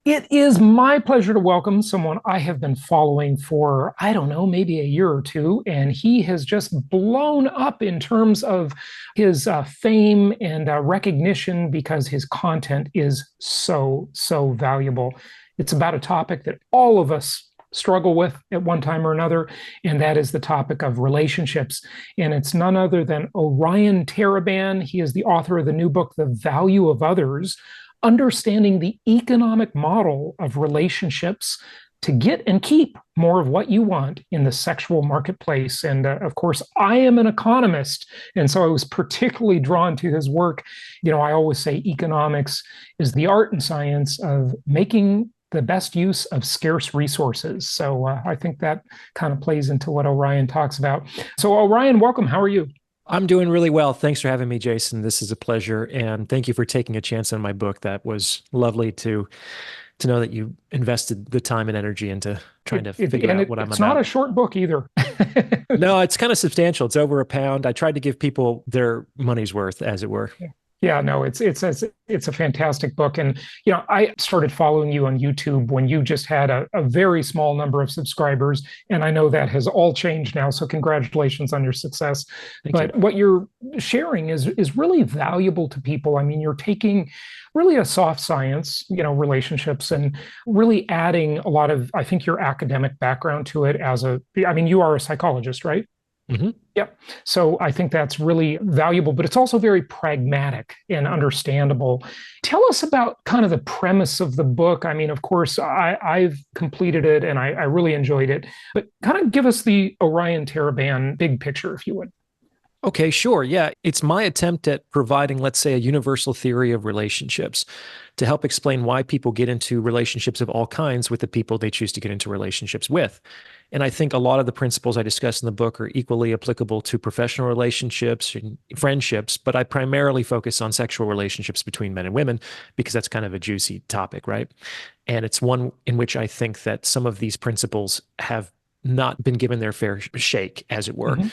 It is my pleasure to welcome someone I have been following for, I don't know, maybe a year or two. And he has just blown up in terms of his fame and recognition because his content is so valuable. It's about a topic that all of us struggle with at one time or another, and that is the topic of relationships. And it's none other than Orion Taraban. He is the author of the new book, The Value of Others: Understanding the Economic Model of Relationships to Get and Keep More of What You Want in the Sexual Marketplace. And of course, I am an economist. And so I was particularly drawn to his work. I always say economics is the art and science of making the best use of scarce resources. So I think that kind of plays into what Orion talks about. So, Orion, welcome. How are you? I'm doing really well. Thanks for having me, Jason. This is a pleasure, and thank you for taking a chance on my book. That was lovely to know that you invested the time and energy into trying to figure And out what I'm it's not a about. short book either. No, it's kind of substantial. It's over a pound. I tried to give people their money's worth, as it were. Yeah, no, it's a fantastic book. And I started following you on YouTube when you just had a very small number of subscribers, and I know that has all changed now. So congratulations on your success. Thank you. But what you're sharing is really valuable to people. I mean, you're taking really a soft science, relationships, and really adding a lot of, I think, your academic background to it I mean, you are a psychologist, right? hmm Yep. So I think that's really valuable, but it's also very pragmatic and understandable. Tell us about kind of the premise of the book. I mean, of course, I've completed it and I really enjoyed it, but kind of give us the Orion Taraban big picture, if you would. Okay, sure. Yeah, it's my attempt at providing, let's say, a universal theory of relationships to help explain why people get into relationships of all kinds with the people they choose to get into relationships with. And I think a lot of the principles I discuss in the book are equally applicable to professional relationships and friendships, but I primarily focus on sexual relationships between men and women because that's kind of a juicy topic, right? And it's one in which I think that some of these principles have not been given their fair shake, as it were. Mhm.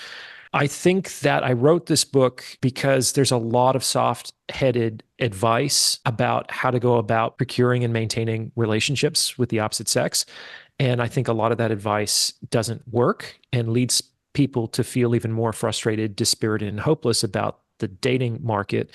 I think that I wrote this book because there's a lot of soft headed advice about how to go about procuring and maintaining relationships with the opposite sex. And I think a lot of that advice doesn't work and leads people to feel even more frustrated, dispirited, and hopeless about the dating market,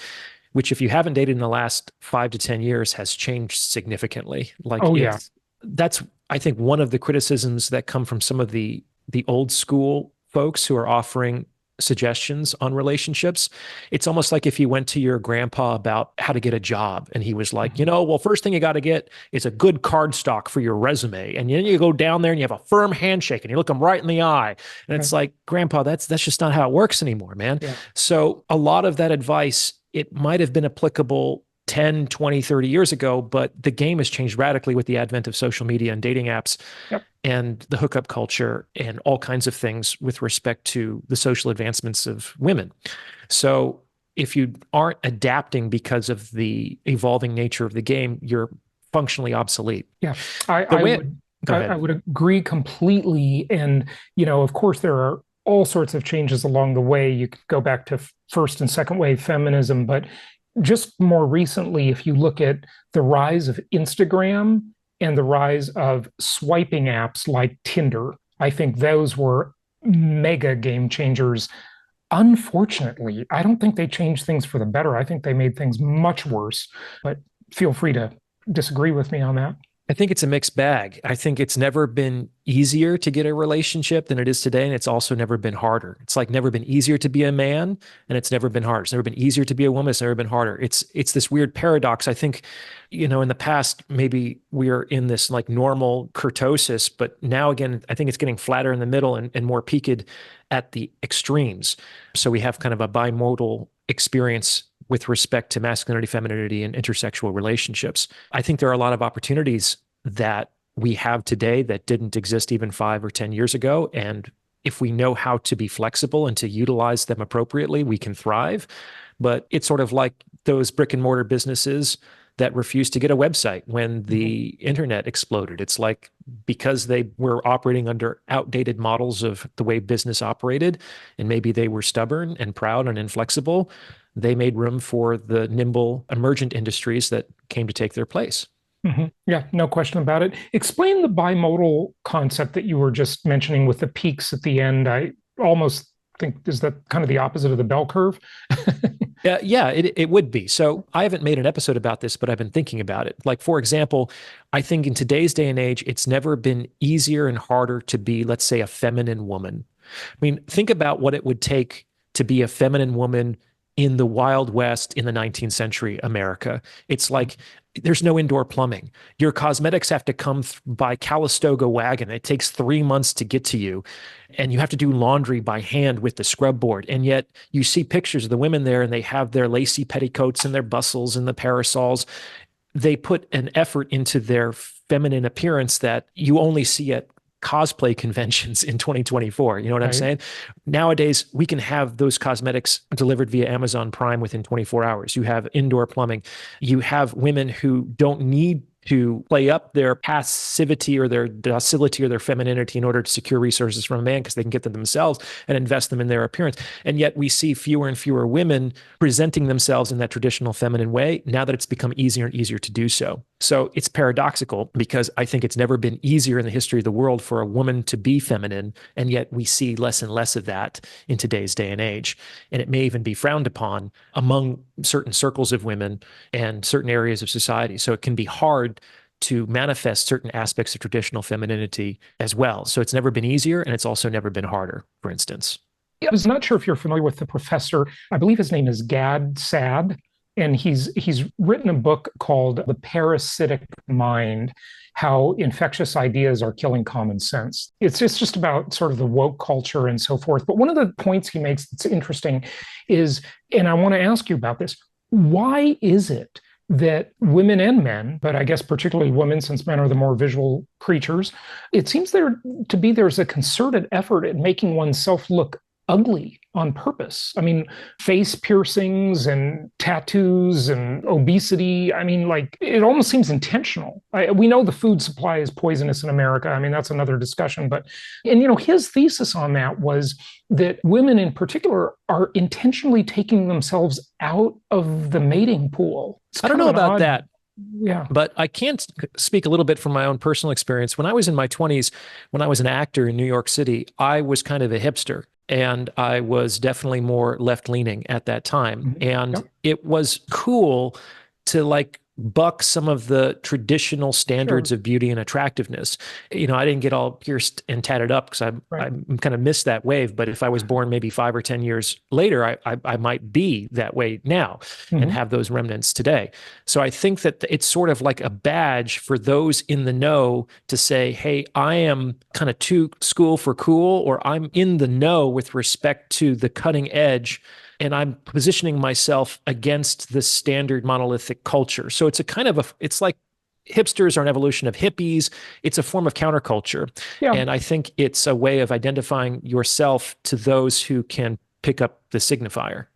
which, if you haven't dated in the last 5 to 10 years, has changed significantly. Like Oh, yeah. it's that's I think one of the criticisms that come from some of the old school folks who are offering suggestions on relationships. It's almost like if you went to your grandpa about how to get a job and he was like, Mhm. well, first thing you got to get is a good card stock for your resume. And then you go down there and you have a firm handshake and you look them right in the eye. And Right. it's like, grandpa, that's just not how it works anymore, man. Yeah. So a lot of that advice, it might have been applicable 10, 20, 30 years ago, but the game has changed radically with the advent of social media and dating apps Yep. and the hookup culture and all kinds of things with respect to the social advancements of women. So if you aren't adapting because of the evolving nature of the game, you're functionally obsolete. Yeah. I, The I way, would go I ahead. would agree completely. And, of course, there are all sorts of changes along the way. You could go back to first and second wave feminism, but just more recently, if you look at the rise of Instagram and the rise of swiping apps like Tinder, I think those were mega game changers. Unfortunately, I don't think they changed things for the better. I think they made things much worse, but feel free to disagree with me on that. I think it's a mixed bag. I think it's never been easier to get a relationship than it is today. And it's also never been harder. It's like never been easier to be a man and it's never been harder. It's never been easier to be a woman. It's never been harder. It's this weird paradox. I think, in the past, maybe we are in this like normal kurtosis, but now again, I think it's getting flatter in the middle and more peaked at the extremes. So we have kind of a bimodal experience with respect to masculinity, femininity, and intersexual relationships. I think there are a lot of opportunities that we have today that didn't exist even 5 or 10 years ago. And if we know how to be flexible and to utilize them appropriately, we can thrive. But it's sort of like those brick and mortar businesses that refused to get a website when Mhm. the internet exploded. It's like because they were operating under outdated models of the way business operated, and maybe they were stubborn and proud and inflexible, they made room for the nimble emergent industries that came to take their place. Yeah, no question about it. Explain the bimodal concept that you were just mentioning with the peaks at the end. I almost think is that kind of the opposite of the bell curve? Yeah, it would be. So I haven't made an episode about this, but I've been thinking about it. Like, for example, I think in today's day and age, it's never been easier and harder to be, let's say, a feminine woman. I mean, think about what it would take to be a feminine woman in the Wild West in the 19th century America. It's like there's no indoor plumbing. Your cosmetics have to come by Calistoga wagon. It takes 3 months to get to you. And you have to do laundry by hand with the scrub board. And yet you see pictures of the women there and they have their lacy petticoats and their bustles and the parasols. They put an effort into their feminine appearance that you only see at cosplay conventions in 2024. You know what I'm Right. saying? Nowadays, we can have those cosmetics delivered via Amazon Prime within 24 hours. You have indoor plumbing. You have women who don't need to play up their passivity or their docility or their femininity in order to secure resources from a man because they can get them themselves and invest them in their appearance. And yet we see fewer and fewer women presenting themselves in that traditional feminine way now that it's become easier and easier to do so. So it's paradoxical because I think it's never been easier in the history of the world for a woman to be feminine. And yet we see less and less of that in today's day and age. And it may even be frowned upon among certain circles of women and certain areas of society. So it can be hard to manifest certain aspects of traditional femininity as well. So it's never been easier and it's also never been harder, for instance. I was not sure if you're familiar with the professor. I believe his name is Gad Sad, and he's written a book called The Parasitic Mind: How Infectious Ideas Are Killing Common Sense. It's just about sort of the woke culture and so forth. But one of the points he makes that's interesting is, and I want to ask you about this, why is it that women and men, but I guess particularly women, since men are the more visual creatures, it seems there's a concerted effort at making oneself look ugly on purpose. I mean, face piercings and tattoos and obesity. I mean, like it almost seems intentional. We know the food supply is poisonous in America. I mean, that's another discussion. But, and his thesis on that was that women in particular are intentionally taking themselves out of the mating pool. It's I don't kind of know an about odd, that, yeah. but I can speak a little bit from my own personal experience. When I was in my 20s, when I was an actor in New York City, I was kind of a hipster. And I was definitely more left leaning at that time. Mhm. And Yep, it was cool to like buck some of the traditional standards sure, of beauty and attractiveness. I didn't get all pierced and tatted up because I right. kind of missed that wave. But if I was born maybe 5 or 10 years later, I might be that way now and Mhm. have those remnants today. So I think that it's sort of like a badge for those in the know to say, hey, I am kind of too school for cool, or I'm in the know with respect to the cutting edge and I'm positioning myself against the standard monolithic culture. So it's a kind of it's like hipsters are an evolution of hippies. It's a form of counterculture. Yeah. And I think it's a way of identifying yourself to those who can pick up the signifier.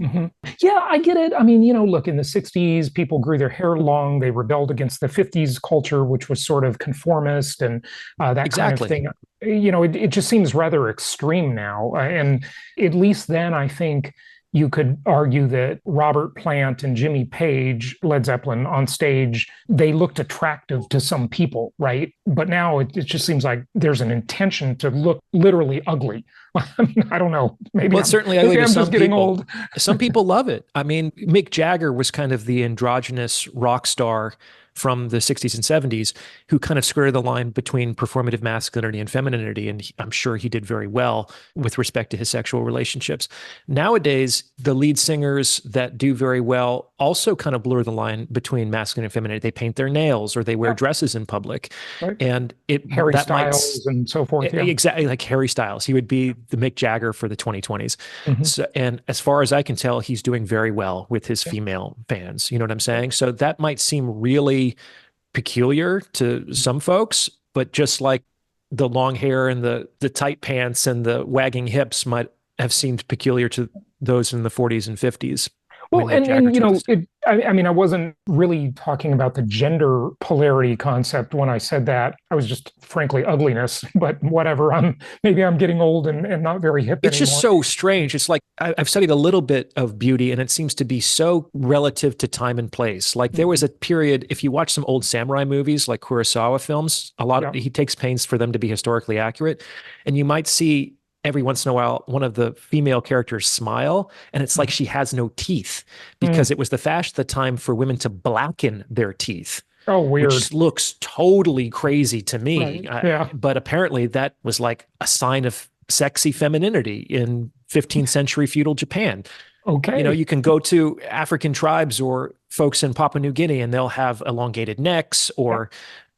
Mhm. Yeah, I get it. I mean, look, in the 60s, people grew their hair long. They rebelled against the 50s culture, which was sort of conformist and that kind of Exactly. thing. It just seems rather extreme now. And at least then, I think you could argue that Robert Plant and Jimmy Page, Led Zeppelin, on stage, they looked attractive to some people, right? But now it just seems like there's an intention to look literally ugly. I mean, I don't know. Well, it's certainly ugly to Just some getting people. old. Some people love it. I mean, Mick Jagger was kind of the androgynous rock star from the 60s and 70s who kind of skirted the line between performative masculinity and femininity. And I'm sure he did very well with respect to his sexual relationships. Nowadays, the lead singers that do very well also kind of blur the line between masculine and feminine. They paint their nails or they wear Yeah, dresses in public. right. And Harry that might Styles and so forth. Yeah. exactly like Harry Styles. He would be the Mick Jagger for the 2020s. Hmm. So, and as far as I can tell, he's doing very well with his Yeah. female fans. You know what I'm saying? So that might seem really peculiar to some folks, but just like the long hair and the tight pants and the wagging hips might have seemed peculiar to those in the 40s and 50s. when Well, Mick Jagger and took the stage. I mean, I wasn't really talking about the gender polarity concept when I said that. I was just frankly ugliness, but whatever. Maybe I'm getting old and not very hip It's just anymore. so strange. It's like I've studied a little bit of beauty, and it seems to be so relative to time and place. Like there was Mhm. a period, if you watch some old samurai movies, like Kurosawa films, Yeah. he takes pains for them to be historically accurate, and you might see every once in a while one of the female characters smile, and it's like Mhm. she has no teeth Mm. because it was the fashion at the time for women to blacken their teeth, Oh, weird. which looks totally crazy to me. Right. Yeah. But apparently that was like a sign of sexy femininity in 15th century feudal Japan. You know, Okay. you can go to African tribes or folks in Papua New Guinea and they'll have elongated necks Yeah. or,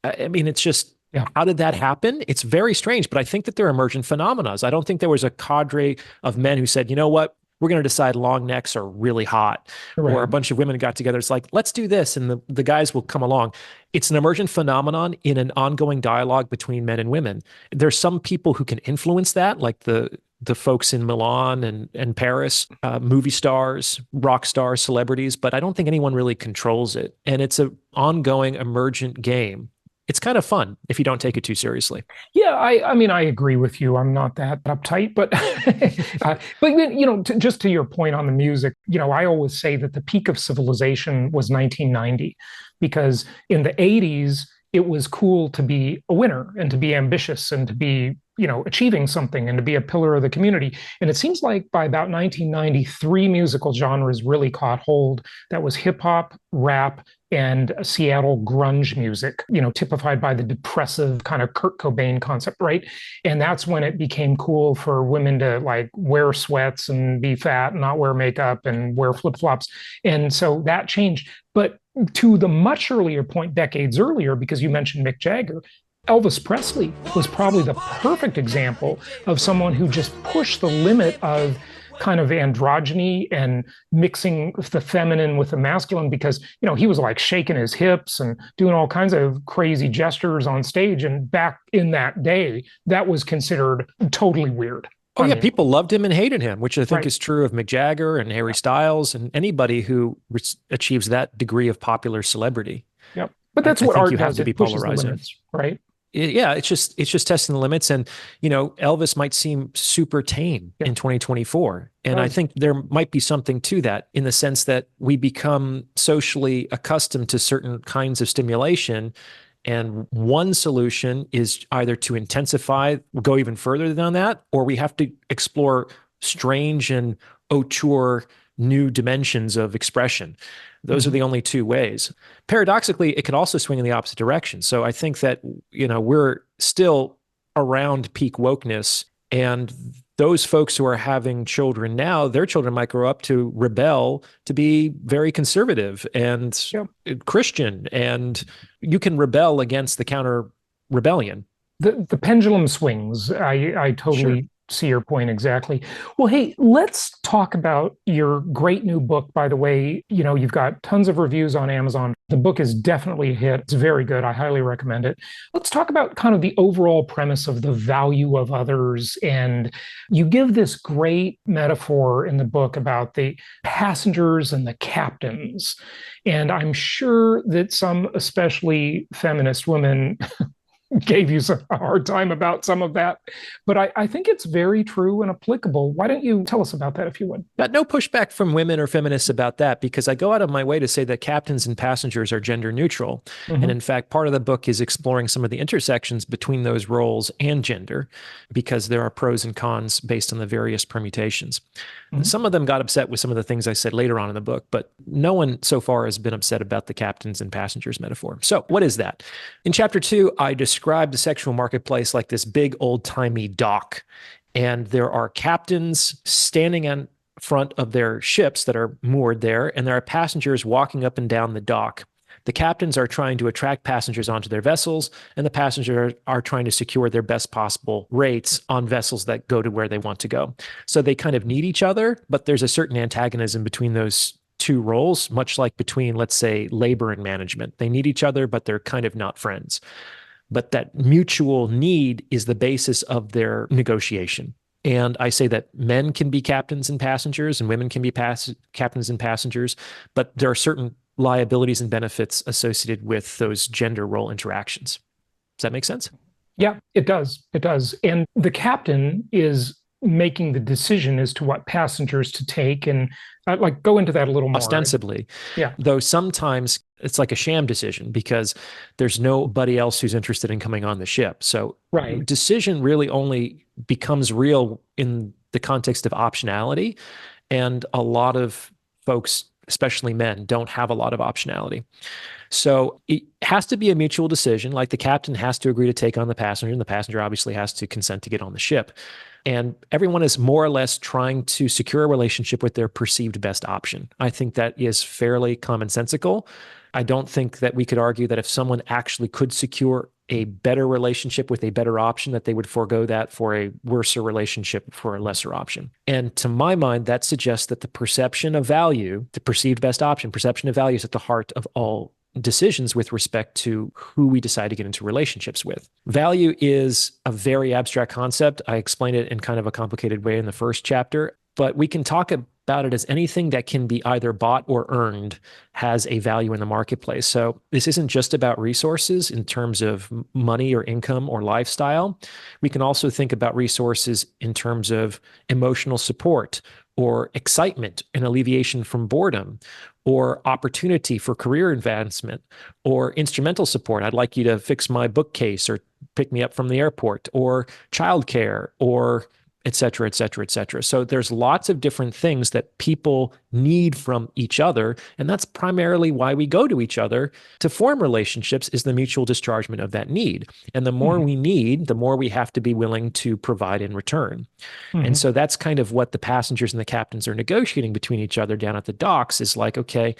I mean, it's just, Yeah. how did that happen? It's very strange, but I think that they're emergent phenomena. I don't think there was a cadre of men who said, you know what, we're going to decide long necks are really hot, or a Right. bunch of women got together. It's like, let's do this. And the guys will come along. It's an emergent phenomenon in an ongoing dialogue between men and women. There's some people who can influence that, like the folks in Milan and Paris, movie stars, rock stars, celebrities, but I don't think anyone really controls it. And it's an ongoing emergent game. It's kind of fun if you don't take it too seriously. Yeah, I mean, I agree with you. I'm not that uptight, but but just to your point on the music, I always say that the peak of civilization was 1990, because in the 80s it was cool to be a winner and to be ambitious and to be achieving something and to be a pillar of the community. And it seems like by about 1993, musical genres really caught hold. That was hip hop, rap, and Seattle grunge music, typified by the depressive kind of Kurt Cobain concept, right? And that's when it became cool for women to like wear sweats and be fat and not wear makeup and wear flip flops. And so that changed. But to the much earlier point, decades earlier, because you mentioned Mick Jagger, Elvis Presley was probably the perfect example of someone who just pushed the limit of kind of androgyny and mixing the feminine with the masculine, because he was like shaking his hips and doing all kinds of crazy gestures on stage, and back in that day that was considered totally weird. Oh I yeah, mean, people loved him and hated him, which I think right. is true of Mick Jagger and Harry Yep. Styles and anybody who achieves that degree of popular celebrity. Yep. But I, that's I what think you art have does. to be It pushes the polarizing. limits, right? Yeah, it's just testing the limits. And Elvis might seem super tame Yeah, in 2024, it and I does. think there might be something to that in the sense that we become socially accustomed to certain kinds of stimulation. And one solution is either to intensify, go even further than that, or we have to explore strange and auteur new dimensions of expression. Those are Mhm. the only two ways. Paradoxically, it can also swing in the opposite direction. So I think that, we're still around peak wokeness, and those folks who are having children now, their children might grow up to rebel, to be very conservative and Yep. Christian, and you can rebel against the counter rebellion. The pendulum swings. I Sure. totally see your point exactly. Well, hey, let's talk about your great new book. By the way, you've got tons of reviews on Amazon. The book is definitely a hit. It's very good. I highly recommend it. Let's talk about kind of the overall premise of the value of others. And you give this great metaphor in the book about the passengers and the captains. And I'm sure that some, especially feminist women, gave you a hard time about some of that. But I think it's very true and applicable. Why don't you tell us about that if you would? Got no pushback from women or feminists about that because I go out of my way to say that captains and passengers are gender neutral. And Mm-hmm. in fact, part of the book is exploring some of the intersections between those roles and gender because there are pros and cons based on the various permutations. Mm-hmm. Some of them got upset with some of the things I said later on in the book, but no one so far has been upset about the captains and passengers metaphor. So, what is that? In chapter 2, I described the sexual marketplace like this big old timey dock. And there are captains standing in front of their ships that are moored there, and there are passengers walking up and down the dock. The captains are trying to attract passengers onto their vessels, and the passengers are trying to secure their best possible rates on vessels that go to where they want to go. So they kind of need each other, but there's a certain antagonism between those two roles, much like between, let's say, labor and management. They need each other, but they're kind of not friends. But that mutual need is the basis of their negotiation. And I say that men can be captains and passengers and women can be captains and passengers, but there are certain liabilities and benefits associated with those gender role interactions. Does that make sense? Yeah, it does. It does. And the captain is making the decision as to what passengers to take, and like go into that a little more. Ostensibly, Yeah. though sometimes it's like a sham decision because there's nobody else who's interested in coming on the ship. So Right. decision really only becomes real in the context of optionality. And a lot of folks, especially men, don't have a lot of optionality. So it has to be a mutual decision. Like the captain has to agree to take on the passenger, and the passenger obviously has to consent to get on the ship. And everyone is more or less trying to secure a relationship with their perceived best option. I think that is fairly commonsensical. I don't think that we could argue that if someone actually could secure a better relationship with a better option, that they would forego that for a worser relationship for a lesser option. And to my mind, that suggests that the perception of value, the perceived best option, perception of value is at the heart of all decisions with respect to who we decide to get into relationships with. Value is a very abstract concept. I explained it in kind of a complicated way in the first chapter, but we can talk about it as anything that can be either bought or earned has a value in the marketplace. So this isn't just about resources in terms of money or income or lifestyle. We can also think about resources in terms of emotional support or excitement and alleviation from boredom or opportunity for career advancement or instrumental support. I'd like you to fix my bookcase or pick me up from the airport or childcare or et cetera, et cetera, et cetera. So there's lots of different things that people need from each other. And that's primarily why we go to each other to form relationships is the mutual dischargement of that need. And the more Mm-hmm. we need, the more we have to be willing to provide in return. And Mm-hmm. so that's kind of what the passengers and the captains are negotiating between each other down at the docks is like, okay,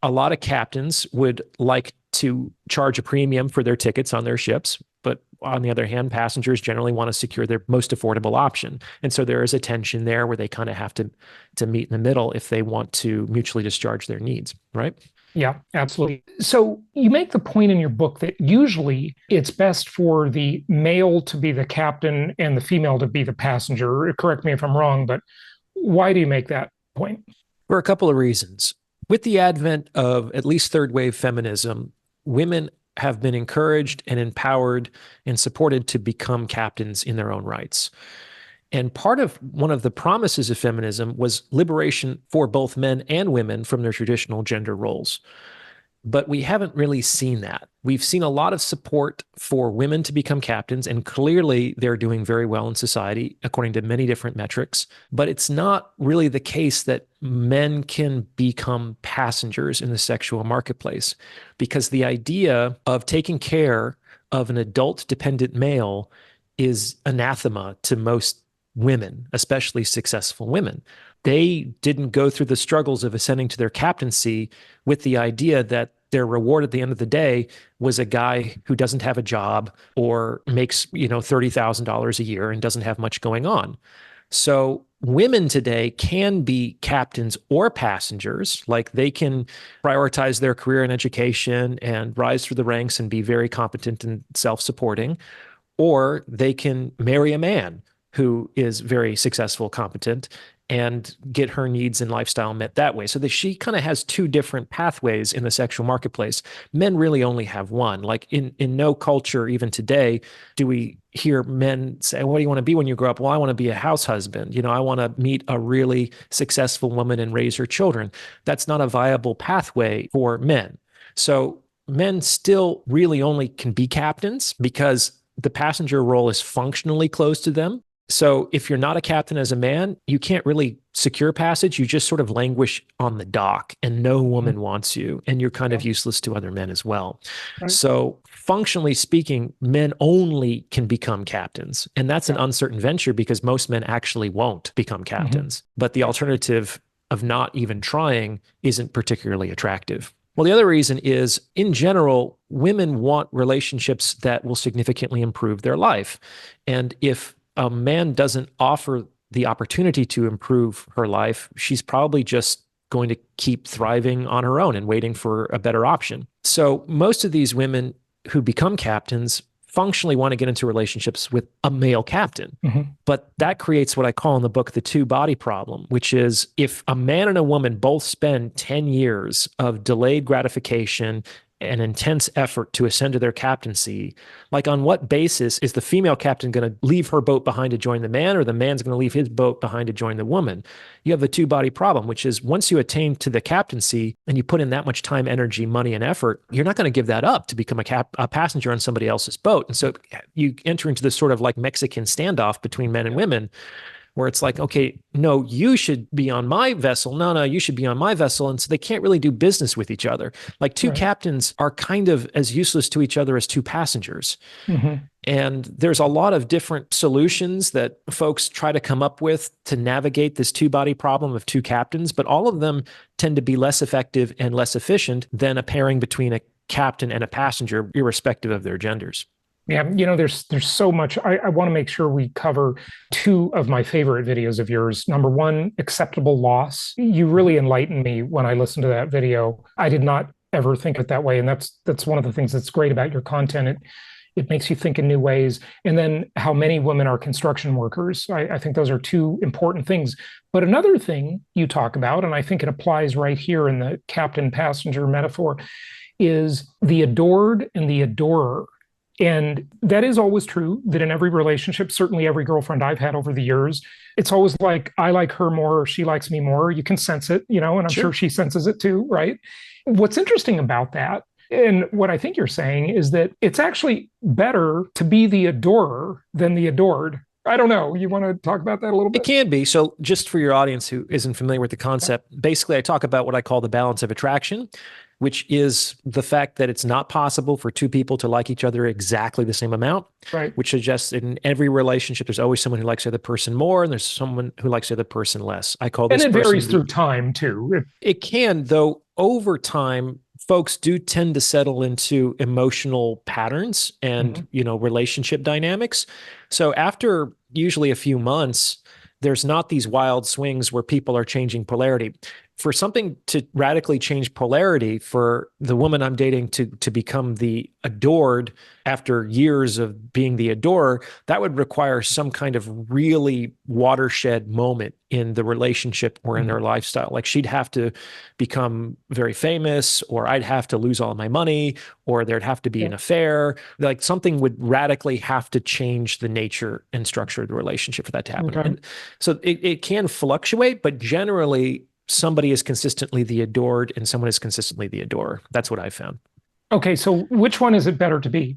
a lot of captains would like to charge a premium for their tickets on their ships. But on the other hand, passengers generally want to secure their most affordable option. And so there is a tension there where they kind of have to meet in the middle if they want to mutually discharge their needs, right? Yeah, absolutely. So you make the point in your book that usually it's best for the male to be the captain and the female to be the passenger. Correct me if I'm wrong, but why do you make that point? For a couple of reasons. With the advent of at least third wave feminism, women have been encouraged and empowered and supported to become captains in their own rights. And part of one of the promises of feminism was liberation for both men and women from their traditional gender roles. But we haven't really seen that. We've seen a lot of support for women to become captains, and clearly they're doing very well in society according to many different metrics. But it's not really the case that men can become passengers in the sexual marketplace because the idea of taking care of an adult dependent male is anathema to most women, especially successful women. They didn't go through the struggles of ascending to their captaincy with the idea that their reward at the end of the day was a guy who doesn't have a job or makes, $30,000 a year and doesn't have much going on. So women today can be captains or passengers, like they can prioritize their career and education and rise through the ranks and be very competent and self-supporting, or they can marry a man who is very successful, competent, and get her needs and lifestyle met that way. So that she kind of has two different pathways in the sexual marketplace. Men really only have one. Like in no culture, even today, do we hear men say, what do you want to be when you grow up? Well, I want to be a house husband. I want to meet a really successful woman and raise her children. That's not a viable pathway for men. So men still really only can be captains because the passenger role is functionally closed to them. So if you're not a captain as a man, you can't really secure passage. You just sort of languish on the dock and no woman wants you. And you're kind of Yeah. useless to other men as well. Right. So functionally speaking, men only can become captains. And that's an Yeah. uncertain venture because most men actually won't become Mm-hmm. captains. But the alternative of not even trying isn't particularly attractive. Well, the other reason is, in general, women want relationships that will significantly improve their life. And if a man doesn't offer the opportunity to improve her life, she's probably just going to keep thriving on her own and waiting for a better option. So most of these women who become captains functionally want to get into relationships with a male captain. Mm-hmm. But that creates what I call in the book the two body problem, which is if a man and a woman both spend 10 years of delayed gratification and intense effort to ascend to their captaincy, like on what basis is the female captain going to leave her boat behind to join the man, or the man's going to leave his boat behind to join the woman? You have the two body problem, which is once you attain to the captaincy and you put in that much time, energy, money, and effort, you're not going to give that up to become a passenger on somebody else's boat. And so you enter into this sort of like Mexican standoff between men and women, where it's like, okay, no, you should be on my vessel. No, no, you should be on my vessel. And so they can't really do business with each other. Like two Right. captains are kind of as useless to each other as two passengers. Mm-hmm. And there's a lot of different solutions that folks try to come up with to navigate this two body problem of two captains, but all of them tend to be less effective and less efficient than a pairing between a captain and a passenger, irrespective of their genders. Yeah, there's so much. I want to make sure we cover two of my favorite videos of yours. Number one, acceptable loss. You really enlightened me when I listened to that video. I did not ever think of it that way, and that's one of the things that's great about your content. It makes you think in new ways. And then how many women are construction workers. I think those are two important things. But another thing you talk about, and I think it applies right here in the captain passenger metaphor, is the adored and the adorer. And that is always true that in every relationship, certainly every girlfriend I've had over the years, it's always like, I like her more, or she likes me more. You can sense it, and I'm sure she senses it too, right? What's interesting about that, and what I think you're saying, is that it's actually better to be the adorer than the adored. I don't know. You want to talk about that a little It bit? can be. So, just for your audience who isn't familiar with the concept, basically, I talk about what I call the balance of attraction, which is the fact that it's not possible for two people to like each other exactly the same amount, Right. which suggests in every relationship, there's always someone who likes the other person more and there's someone who likes the other person less. I call And this it person varies through time too. it can, though, over time, folks do tend to settle into emotional patterns and, Mhm. relationship dynamics. So after usually a few months, there's not these wild swings where people are changing polarity. For something to radically change polarity, for the woman I'm dating to become the adored after years of being the adorer, that would require some kind of really watershed moment in the relationship or in their lifestyle. Like she'd have to become very famous, or I'd have to lose all of my money, or there'd have to be an affair. Like something would radically have to change the nature and structure of the relationship for that to happen. Okay. And so it can fluctuate, but generally somebody is consistently the adored and someone is consistently the adorer. That's what I found. Okay, so which one is it better to be?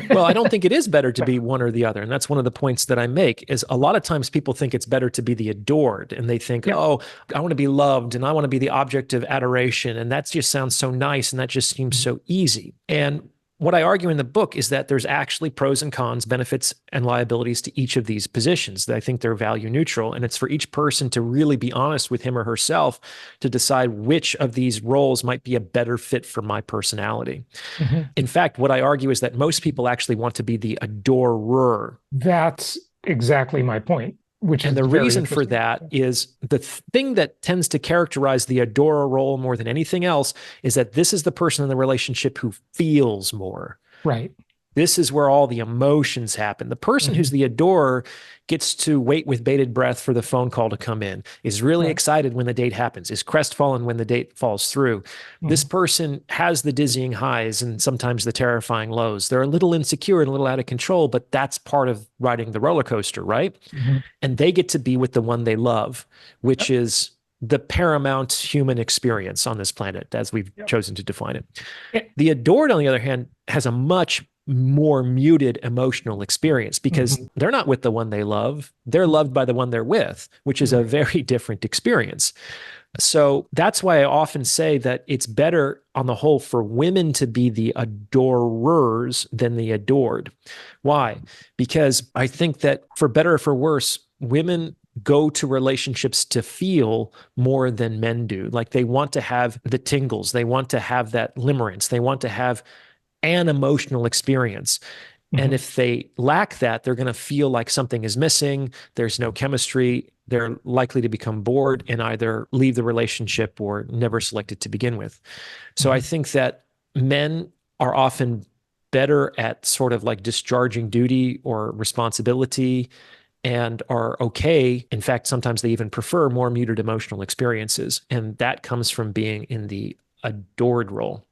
Well, I don't think it is better to be one or the other. And that's one of the points that I make is a lot of times people think it's better to be the adored, and they think, Yeah. oh, I want to be loved and I want to be the object of adoration. And that just sounds so nice. And that just seems so easy. And what I argue in the book is that there's actually pros and cons, benefits and liabilities to each of these positions. That I think they're value neutral. And it's for each person to really be honest with him or herself to decide which of these roles might be a better fit for my personality. Mhm. In fact, what I argue is that most people actually want to be the adorer. That's exactly my point, which And is the very reason for interesting. that is the thing that tends to characterize the adorer role more than anything else is that this is the person in the relationship who feels more. Right. This is where all the emotions happen. The person who's the adorer gets to wait with bated breath for the phone call to come in, is really Right. excited when the date happens, is crestfallen when the date falls through. This person has the dizzying highs and sometimes the terrifying lows. They're a little insecure and a little out of control, but that's part of riding the roller coaster, right? Mhm. And they get to be with the one they love, which Yep. is the paramount human experience on this planet, as we've Yep. chosen to define it. Eh, The adored, on the other hand, has a much more muted emotional experience because mhm. they're not with the one they love. They're loved by the one they're with, which is a Right. very different experience. So that's why I often say that it's better on the whole for women to be the adorers than the adored. Why? Because I think that for better or for worse, women go to relationships to feel more than men do. Like they want to have the tingles, they want to have that limerence, they want to have an emotional experience. And Mhm. if they lack that, they're going to feel like something is missing. There's no chemistry. They're likely to become bored and either leave the relationship or never select it to begin with. So I Mhm. think that men are often better at sort of like discharging duty or responsibility and are okay. In fact, sometimes they even prefer more muted emotional experiences. And that comes from being in the adored role.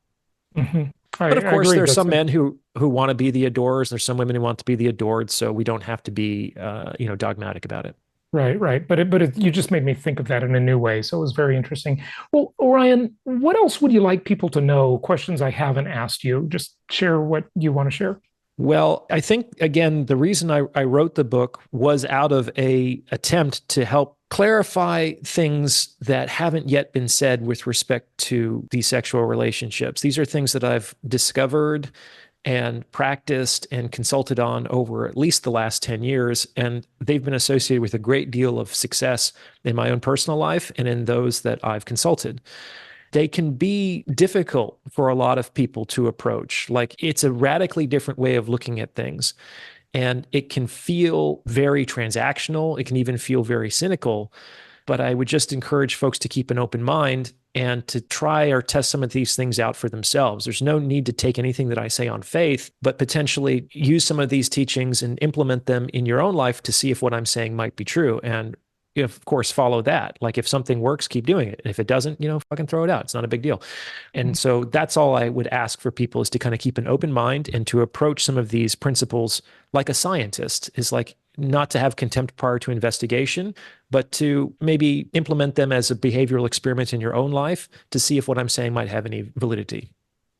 Hmm. But of I course, agree. there's That's some men who want to be the adorers. There's some women who want to be the adored. So we don't have to be, dogmatic about it. right, right. You just made me think of that in a new way. So it was very interesting. Well, Orion, what else would you like people to know? Questions I haven't asked you. Just share what you want to share. Well, I think again, the reason I wrote the book was out of a attempt to help clarify things that haven't yet been said with respect to these sexual relationships. These are things that I've discovered and practiced and consulted on over at least the last 10 years. And they've been associated with a great deal of success in my own personal life and in those that I've consulted. They can be difficult for a lot of people to approach. Like it's a radically different way of looking at things. And it can feel very transactional. It can even feel very cynical. But I would just encourage folks to keep an open mind and to try or test some of these things out for themselves. There's no need to take anything that I say on faith, but potentially use some of these teachings and implement them in your own life to see if what I'm saying might be true. And of course, follow that. Like if something works, keep doing it. If it doesn't, fucking throw it out. It's not a big deal. And so that's all I would ask for people is to kind of keep an open mind and to approach some of these principles like a scientist, is like not to have contempt prior to investigation, but to maybe implement them as a behavioral experiment in your own life to see if what I'm saying might have any validity.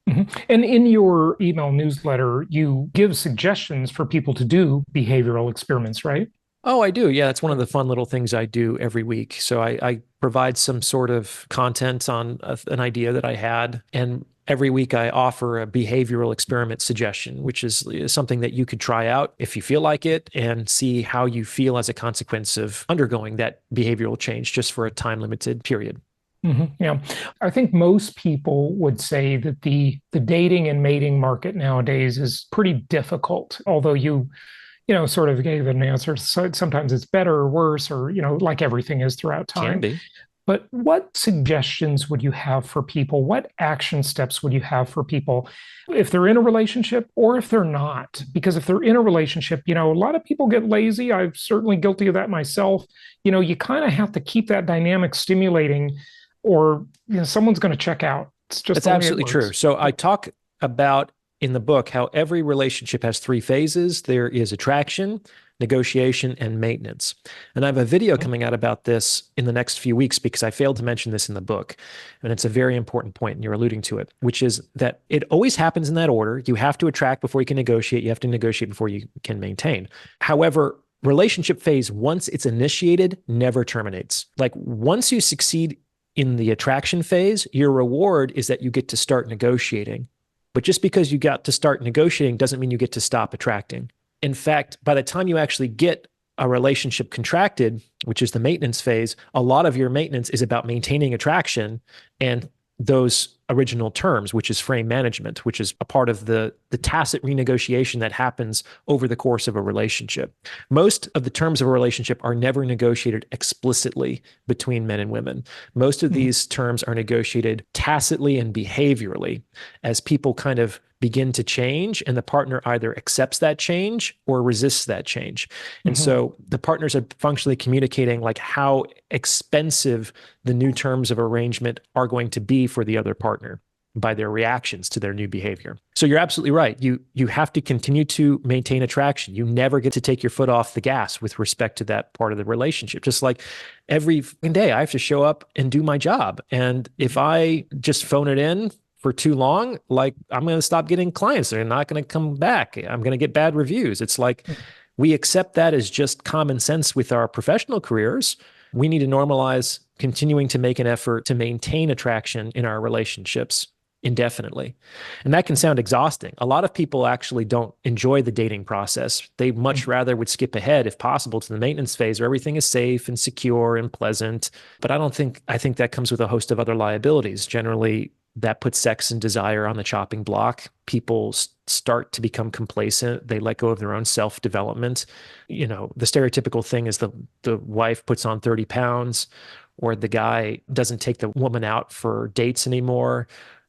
Mhm. And in your email newsletter, you give suggestions for people to do behavioral experiments, right? Oh, I do. Yeah, that's one of the fun little things I do every week. So I provide some sort of content on an idea that I had. And every week I offer a behavioral experiment suggestion, which is something that you could try out if you feel like it and see how you feel as a consequence of undergoing that behavioral change just for a time limited period. Yeah, I think most people would say that the dating and mating market nowadays is pretty difficult. Although sort of gave an answer. So sometimes it's better or worse, or like everything is throughout Can time. be. But what suggestions would you have for people? What action steps would you have for people if they're in a relationship or if they're not? Because if they're in a relationship, a lot of people get lazy. I'm certainly guilty of that myself. You kind of have to keep that dynamic stimulating, or someone's going to check out. It's just That's the way it absolutely true. works. So I talk about in the book how every relationship has three phases. There is attraction, negotiation, and maintenance. And I have a video coming out about this in the next few weeks because I failed to mention this in the book. And it's a very important point, and you're alluding to it, which is that it always happens in that order. You have to attract before you can negotiate. You have to negotiate before you can maintain. However, relationship phase, once it's initiated, never terminates. Like once you succeed in the attraction phase, your reward is that you get to start negotiating. But just because you got to start negotiating doesn't mean you get to stop attracting. In fact, by the time you actually get a relationship contracted, which is the maintenance phase, a lot of your maintenance is about maintaining attraction and those original terms, which is frame management, which is a part of the tacit renegotiation that happens over the course of a relationship. Most of the terms of a relationship are never negotiated explicitly between men and women. Most of these terms are negotiated tacitly and behaviorally as people kind of begin to change, and the partner either accepts that change or resists that change. And Mm-hmm. so the partners are functionally communicating like how expensive the new terms of arrangement are going to be for the other partner by their reactions to their new behavior. So you're absolutely right. You have to continue to maintain attraction. You never get to take your foot off the gas with respect to that part of the relationship. Just like every day I have to show up and do my job. And if I just phone it in for too long, like I'm going to stop getting clients. They're not going to come back. I'm going to get bad reviews. It's like we accept that as just common sense with our professional careers. We need to normalize continuing to make an effort to maintain attraction in our relationships indefinitely. And that can sound exhausting. A lot of people actually don't enjoy the dating process. They much rather would skip ahead, if possible, to the maintenance phase where everything is safe and secure and pleasant. But I think that comes with a host of other liabilities. Generally, that puts sex and desire on the chopping block. People start to become complacent. They let go of their own self-development. The stereotypical thing is the wife puts on 30 pounds, or the guy doesn't take the woman out for dates anymore.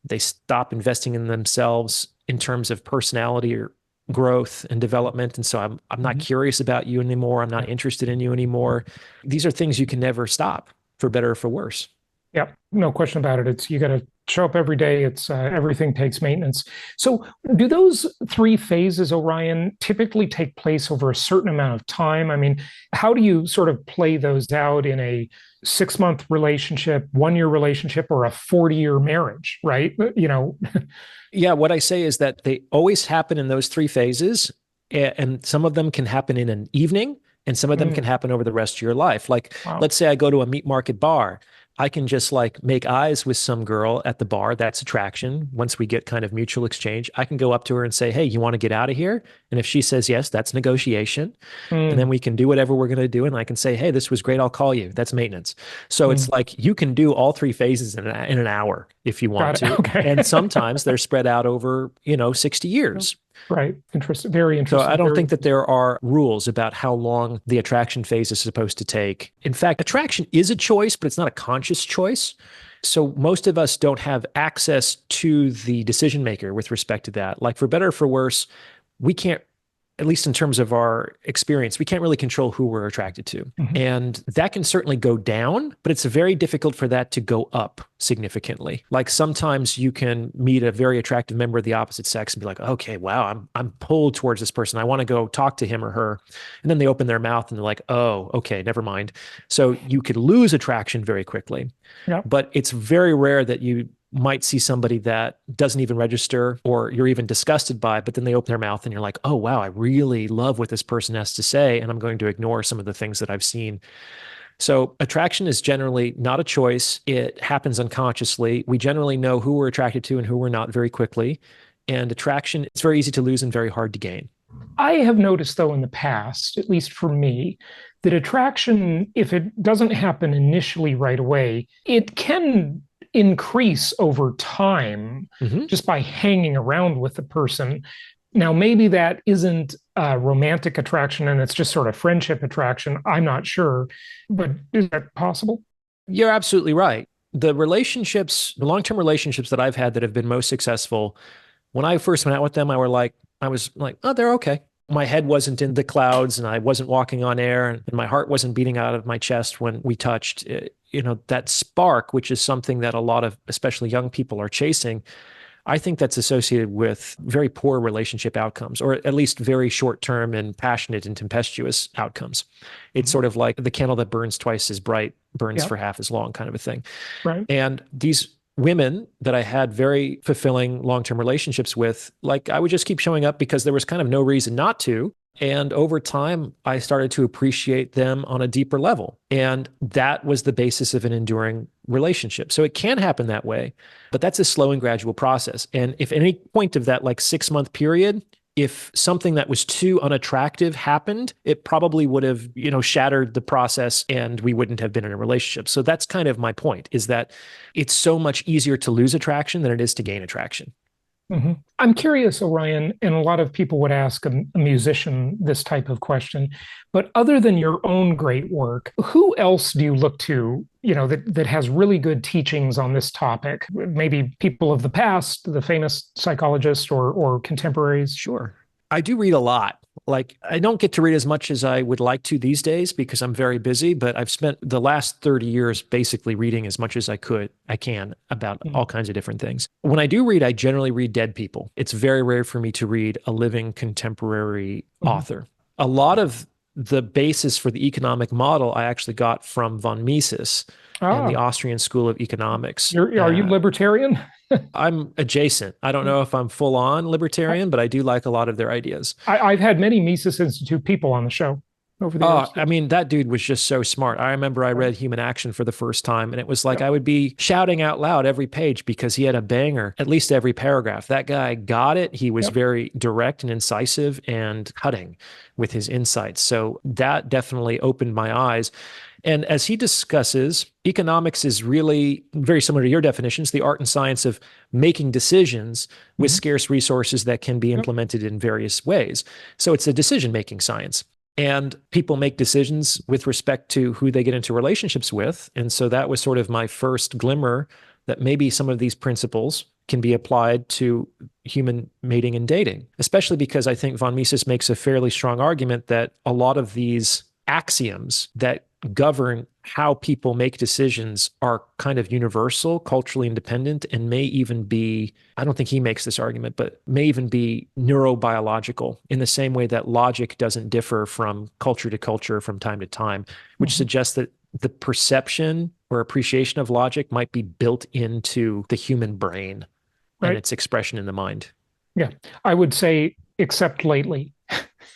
They stop investing in themselves in terms of personality or growth and development. And so I'm not Mhm. curious about you anymore. I'm not interested in you anymore. These are things you can never stop, for better or for worse. Yeah, no question about it. It's you got to show up every day. It's everything takes maintenance. So, do those three phases, Orion, typically take place over a certain amount of time? I mean, how do you sort of play those out in a 6 month relationship, 1 year relationship, or a 40-year marriage? Right? Yeah, what I say is that they always happen in those three phases, and some of them can happen in an evening, and some of them can Mm, happen over the rest of your life. Like, wow. let's say I go to a meat market bar. I can just like make eyes with some girl at the bar. That's attraction. Once we get kind of mutual exchange, I can go up to her and say, "Hey, you want to get out of here?" And if she says yes, that's negotiation. And then Mm, we can do whatever we're going to do. And I can say, "Hey, this was great. I'll call you." That's maintenance. So it's mm, like you can do all three phases in an hour if you want got it. to. Okay. And sometimes they're spread out over, 60 years. Right. Interesting. Very So I interesting. don't Very think that interesting. there are rules about how long the attraction phase is supposed to take. In fact, attraction is a choice, but it's not a conscious choice. So most of us don't have access to the decision maker with respect to that. Like for better or for worse, we can't, at least in terms of our experience, we can't really control who we're attracted to. Mhm. And that can certainly go down, but it's very difficult for that to go up significantly. Like sometimes you can meet a very attractive member of the opposite sex and be like, okay, wow, I'm pulled towards this person. I want to go talk to him or her. And then they open their mouth and they're like, oh, okay, never mind. So you could lose attraction very quickly, Yeah. but it's very rare that you might see somebody that doesn't even register or you're even disgusted by, but then they open their mouth and you're like, oh, wow, I really love what this person has to say. And I'm going to ignore some of the things that I've seen. So attraction is generally not a choice. It happens unconsciously. We generally know who we're attracted to and who we're not very quickly. And attraction, it's very easy to lose and very hard to gain. I have noticed, though, in the past, at least for me, that attraction, if it doesn't happen initially right away, it can increase over time Mhm. just by hanging around with the person. Now, maybe that isn't romantic attraction and it's just sort of friendship attraction. I'm not sure, but is that possible? You're absolutely right. The long-term relationships that I've had that have been most successful, when I first went out with them, I was like, oh, they're okay. My head wasn't in the clouds and I wasn't walking on air and my heart wasn't beating out of my chest when we touched. That spark, which is something that a lot of, especially young people are chasing. I think that's associated with very poor relationship outcomes, or at least very short term and passionate and tempestuous outcomes. It's Mhm. sort of like the candle that burns twice as bright burns Yeah, for half as long, kind of a thing. right. And these women that I had very fulfilling long term relationships with, like I would just keep showing up because there was kind of no reason not to. And over time, I started to appreciate them on a deeper level. And that was the basis of an enduring relationship. So it can happen that way, but that's a slow and gradual process. And if at any point of that like 6 month period, if something that was too unattractive happened, it probably would have, shattered the process and we wouldn't have been in a relationship. So that's kind of my point is that it's so much easier to lose attraction than it is to gain attraction. Hmm. I'm curious, Orion, and a lot of people would ask a musician this type of question, but other than your own great work, who else do you look to, that has really good teachings on this topic? Maybe people of the past, the famous psychologists or contemporaries? Sure. I do read a lot. Like, I don't get to read as much as I would like to these days because I'm very busy, but I've spent the last 30 years basically reading as much as I can about Mm, all kinds of different things. When I do read, I generally read dead people. It's very rare for me to read a living contemporary mhm. author. A lot of the basis for the economic model I actually got from von Mises and the Ah, Austrian School of Economics. are you libertarian? I'm adjacent. I don't know if I'm full on libertarian, but I do like a lot of their ideas. I've had many Mises Institute people on the show over the Oh, years. I mean, that dude was just so smart. I remember I Right. read Human Action for the first time, and it was like Yep. I would be shouting out loud every page because he had a banger, at least every paragraph. That guy got it. He was Yep. very direct and incisive and cutting with his insights. So that definitely opened my eyes. And as he discusses, economics is really very similar to your definitions, the art and science of making decisions with Mhm. scarce resources that can be Yep. implemented in various ways. So it's a decision making science. And people make decisions with respect to who they get into relationships with. And so that was sort of my first glimmer that maybe some of these principles can be applied to human mating and dating, especially because I think von Mises makes a fairly strong argument that a lot of these axioms that govern how people make decisions are kind of universal, culturally independent, and may even be, I don't think he makes this argument, but may even be neurobiological in the same way that logic doesn't differ from culture to culture from time to time, which suggests that the perception or appreciation of logic might be built into the human brain and its expression in the mind. Yeah, I would say, except lately.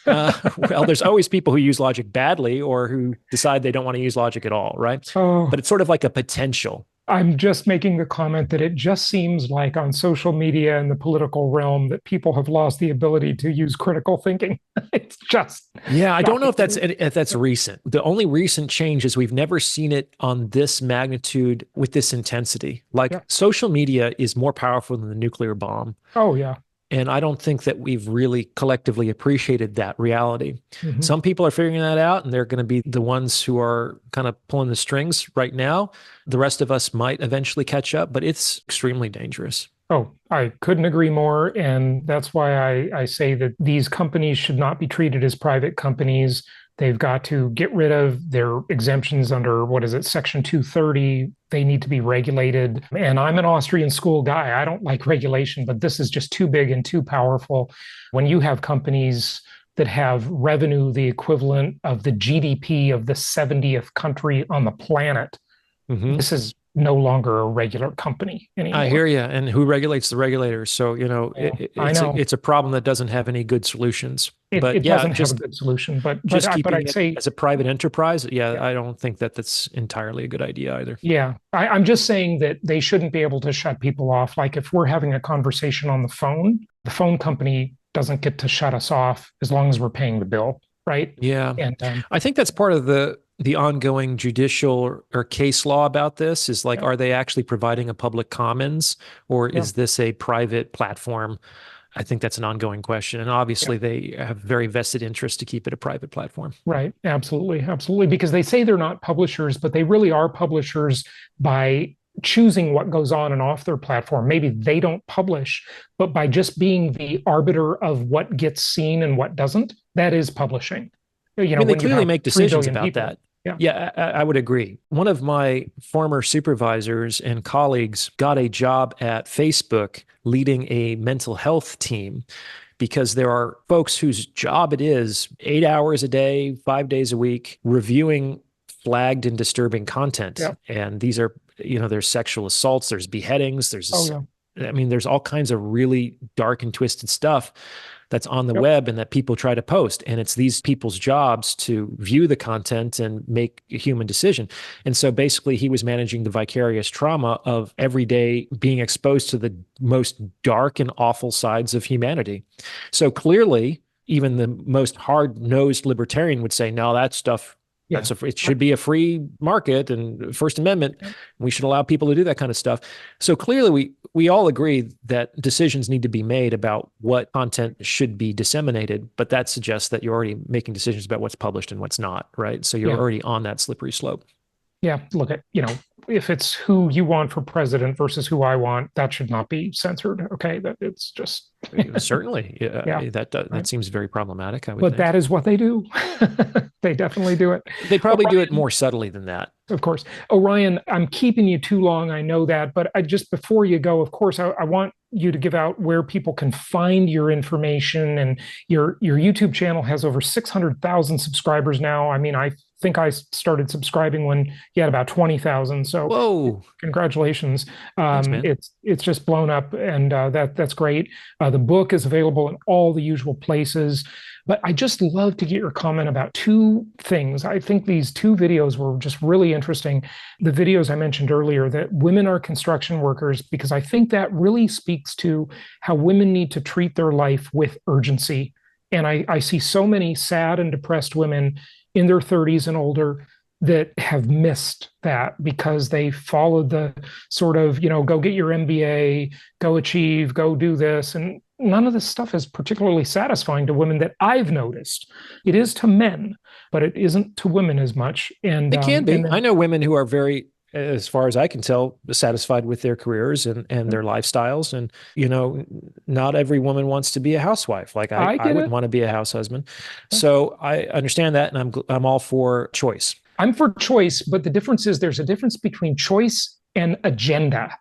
Well, there's always people who use logic badly or who decide they don't want to use logic at all, right? Oh, but it's sort of like a potential. I'm just making the comment that it just seems like on social media and the political realm that people have lost the ability to use critical thinking. It's just I don't know if that's recent. The only recent change is we've never seen it on this magnitude with this intensity. Like social media is more powerful than the nuclear bomb. Oh yeah. And I don't think that we've really collectively appreciated that reality. Some people are figuring that out, and they're going to be the ones who are kind of pulling the strings right now. The rest of us might eventually catch up, but it's extremely dangerous. Oh, I couldn't agree more. And that's why I say that these companies should not be treated as private companies. They've got to get rid of their exemptions under, what is it, Section 230. They need to be regulated. And I'm an Austrian school guy. I don't like regulation, but this is just too big and too powerful. When you have companies that have revenue the equivalent of the GDP of the 70th country on the planet, this is no longer a regular company anymore. I hear you. And who regulates the regulators? So, it's a problem that doesn't have any good solutions. It doesn't have a good solution, but I'd say as a private enterprise, I don't think that that's entirely a good idea either. Yeah, I'm just saying that they shouldn't be able to shut people off. Like if we're having a conversation on the phone company doesn't get to shut us off as long as we're paying the bill, right? Yeah. And I think that's part of the ongoing judicial or case law about this is like, are they actually providing a public commons, or is this a private platform? I think that's an ongoing question. And obviously they have very vested interest to keep it a private platform. Right. Absolutely. Absolutely. Because they say they're not publishers, but they really are publishers by choosing what goes on and off their platform. Maybe they don't publish, but by just being the arbiter of what gets seen and what doesn't, that is publishing. They clearly make decisions about people. That. Yeah, I would agree. One of my former supervisors and colleagues got a job at Facebook leading a mental health team because there are folks whose job it is 8 hours a day, 5 days a week, reviewing flagged and disturbing content. Yeah. And these are, there's sexual assaults, there's beheadings, there's all kinds of really dark and twisted stuff that's on the web and that people try to post. And it's these people's jobs to view the content and make a human decision. And so basically he was managing the vicarious trauma of every day being exposed to the most dark and awful sides of humanity. So clearly, even the most hard-nosed libertarian would say, no, that stuff, it should be a free market and First Amendment. We should allow people to do that kind of stuff. So clearly we all agree that decisions need to be made about what content should be disseminated, but that suggests that you're already making decisions about what's published and what's not, right? So you're already on that slippery slope. Yeah, look at, if it's who you want for president versus who I want, that should not be censored. Okay, that it's just certainly, that seems very problematic. I would think. That is what they do. They definitely do it. They probably do it more subtly than that. Of course, Orion, I'm keeping you too long. I know that, but before you go, of course, I want you to give out where people can find your information. And your YouTube channel has over 600,000 subscribers now. I mean, I think I started subscribing when you had about 20,000. So whoa, congratulations. Thanks, man. It's just blown up, and that's great. The book is available in all the usual places. But I just love to get your comment about two things. I think these two videos were just really interesting. The videos I mentioned earlier, that women are construction workers, because I think that really speaks to how women need to treat their life with urgency. And I see so many sad and depressed women in their 30s and older that have missed that because they followed the sort of, go get your MBA, go achieve, go do this. And none of this stuff is particularly satisfying to women that I've noticed. It is to men, but it isn't to women as much. And it can be. I know women who are very as far as I can tell, satisfied with their careers and their lifestyles. And, not every woman wants to be a housewife. Like I I get wouldn't it. want to be a house husband. So I understand that. And I'm all for choice. I'm for choice, but the difference is there's a difference between choice and agenda.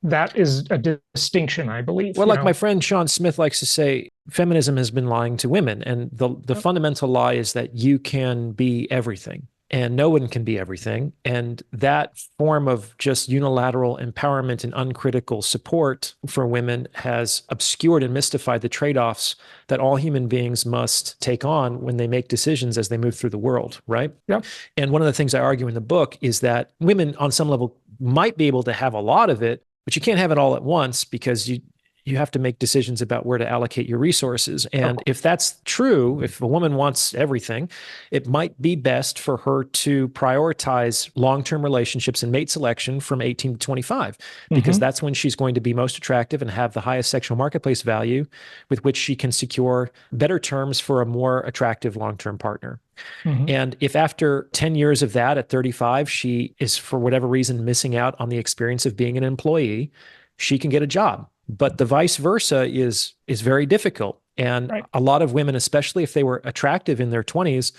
That is a distinction, I believe. Well, like my friend Sean Smith likes to say, feminism has been lying to women. And the fundamental lie is that you can be everything and no one can be everything. And that form of just unilateral empowerment and uncritical support for women has obscured and mystified the trade-offs that all human beings must take on when they make decisions as they move through the world, right? Yep. And one of the things I argue in the book is that women on some level might be able to have a lot of it, but you can't have it all at once because you have to make decisions about where to allocate your resources. And if that's true, if a woman wants everything, it might be best for her to prioritize long-term relationships and mate selection from 18 to 25, because that's when she's going to be most attractive and have the highest sexual marketplace value with which she can secure better terms for a more attractive long-term partner. And if after 10 years of that at 35, she is for whatever reason missing out on the experience of being an employee, she can get a job. But the vice versa is very difficult. And a lot of women, especially if they were attractive in their 20s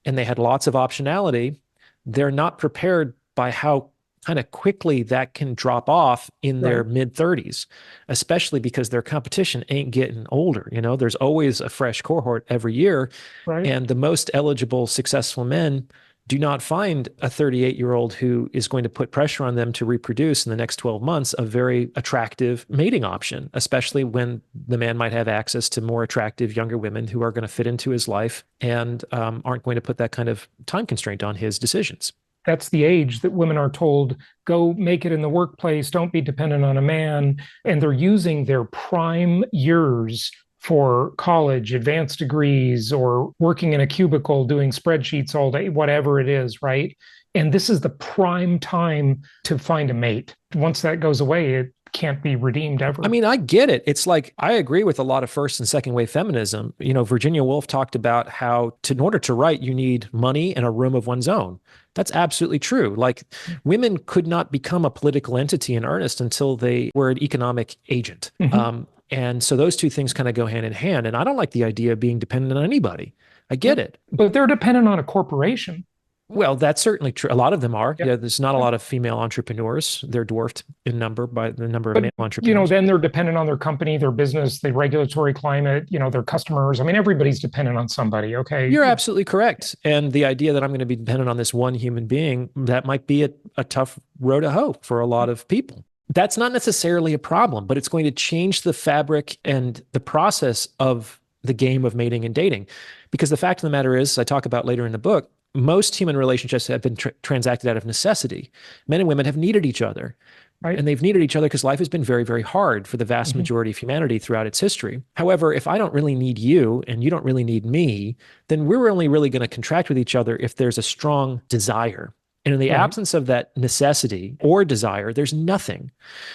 and they had lots of optionality, they're not prepared by how kind of quickly that can drop off in their mid 30s, especially because their competition ain't getting older. There's always a fresh cohort every year. And the most eligible, successful men do not find a 38-year-old who is going to put pressure on them to reproduce in the next 12 months a very attractive mating option, especially when the man might have access to more attractive younger women who are going to fit into his life and aren't going to put that kind of time constraint on his decisions. That's the age that women are told, go make it in the workplace, don't be dependent on a man. And they're using their prime years for college, advanced degrees, or working in a cubicle doing spreadsheets all day, whatever it is, right? And this is the prime time to find a mate. Once that goes away, it can't be redeemed ever. I mean, I get it. It's like, I agree with a lot of first and second wave feminism. Virginia Woolf talked about how in order to write, you need money and a room of one's own. That's absolutely true. Like, women could not become a political entity in earnest until they were an economic agent. And so those two things kind of go hand in hand. And I don't like the idea of being dependent on anybody. I get it. But they're dependent on a corporation. Well, that's certainly true. A lot of them are. Yeah, there's not a lot of female entrepreneurs. They're dwarfed in number by the number of male entrepreneurs. Then they're dependent on their company, their business, the regulatory climate, their customers. I mean, everybody's dependent on somebody. Okay. You're absolutely correct. And the idea that I'm going to be dependent on this one human being, that might be a tough road to hoe for a lot of people. That's not necessarily a problem, but it's going to change the fabric and the process of the game of mating and dating. Because the fact of the matter is, as I talk about later in the book, most human relationships have been transacted out of necessity. Men and women have needed each other. And they've needed each other because life has been very, very hard for the vast majority of humanity throughout its history. However, if I don't really need you and you don't really need me, then we're only really going to contract with each other if there's a strong desire. And in the absence of that necessity or desire, there's nothing.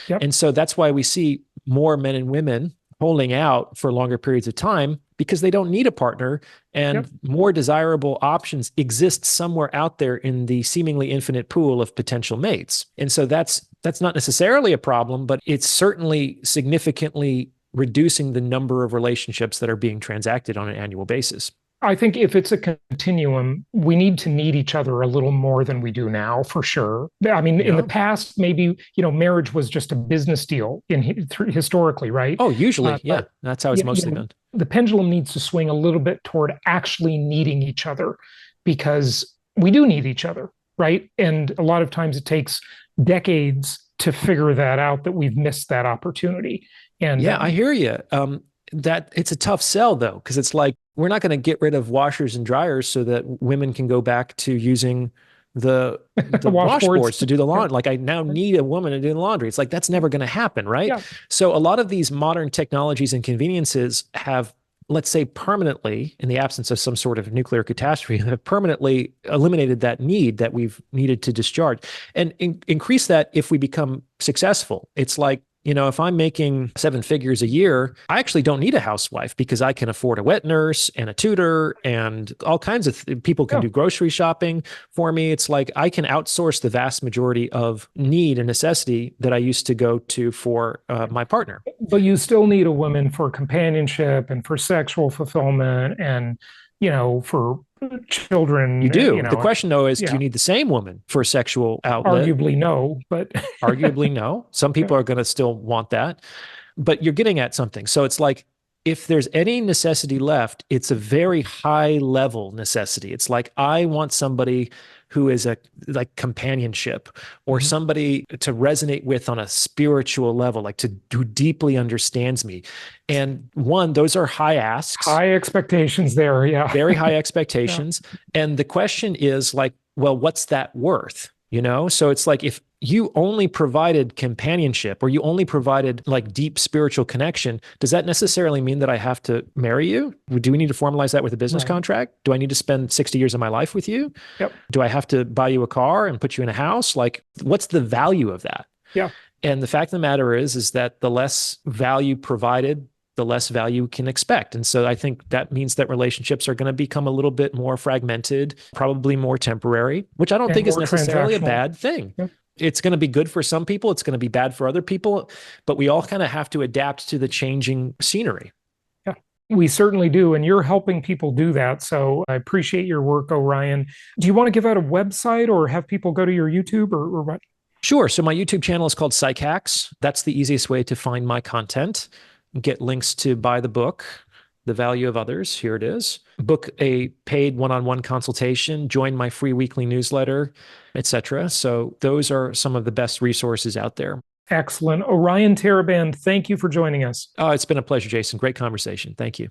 And so that's why we see more men and women holding out for longer periods of time, because they don't need a partner, and more desirable options exist somewhere out there in the seemingly infinite pool of potential mates. And so that's not necessarily a problem, but it's certainly significantly reducing the number of relationships that are being transacted on an annual basis. I think if it's a continuum, we need to need each other a little more than we do now, for sure. I mean, in the past, maybe, marriage was just a business deal historically, right? Oh, usually, that's how it's mostly done. The pendulum needs to swing a little bit toward actually needing each other, because we do need each other, right? And a lot of times it takes decades to figure that out, that we've missed that opportunity. And I hear you. That it's a tough sell, though, because it's like, we're not going to get rid of washers and dryers so that women can go back to using the washboards to do the laundry. Like, I now need a woman to do the laundry. It's like, that's never going to happen, right? So a lot of these modern technologies and conveniences have, let's say, permanently, in the absence of some sort of nuclear catastrophe, have permanently eliminated that need that we've needed to discharge, and increase that if we become successful. It's like, If I'm making 7 figures a year, I actually don't need a housewife because I can afford a wet nurse and a tutor and all kinds of people can Yeah. do grocery shopping for me. It's like I can outsource the vast majority of need and necessity that I used to go to for my partner. But you still need a woman for companionship and for sexual fulfillment and, for You children, do. The question, though, is do you yeah, need the same woman for a sexual outlet? arguably no, but Arguably, no. Some people are going to still want that, but you're getting at something. So it's like if there's any necessity left, it's a very high level necessity. It's like I want somebody who is a like companionship or Mhm. somebody to resonate with on a spiritual level, like to who deeply understands me. And one, those are high asks, High expectations there. Yeah. very high Yeah. expectations. And the question is like, well, what's that worth? So it's like if you only provided companionship or you only provided like deep spiritual connection, does that necessarily mean that I have to marry you? Do we need to formalize that with a business Right. contract? Do I need to spend 60 years of my life with you? Yep. Do I have to buy you a car and put you in a house? Like, what's the value of that? Yeah. And the fact of the matter is that the less value provided, the less value can expect. And so I think that means that relationships are going to become a little bit more fragmented, probably more temporary, which I don't And think is more necessarily a transactional. bad thing. Yep. It's going to be good for some people, it's going to be bad for other people, but we all kind of have to adapt to the changing scenery. Yeah. We certainly do. And you're helping people do that. So I appreciate your work, Orion. Do you want to give out a website or have people go to your YouTube or what? Sure. So my YouTube channel is called Psych Hacks. That's the easiest way to find my content. Get links to buy the book, The Value of Others. Here it is. Book a paid one-on-one consultation, join my free weekly newsletter, etc. So those are some of the best resources out there. Excellent. Orion Taraban, thank you for joining us. Oh, it's been a pleasure, Jason. Great conversation. Thank you.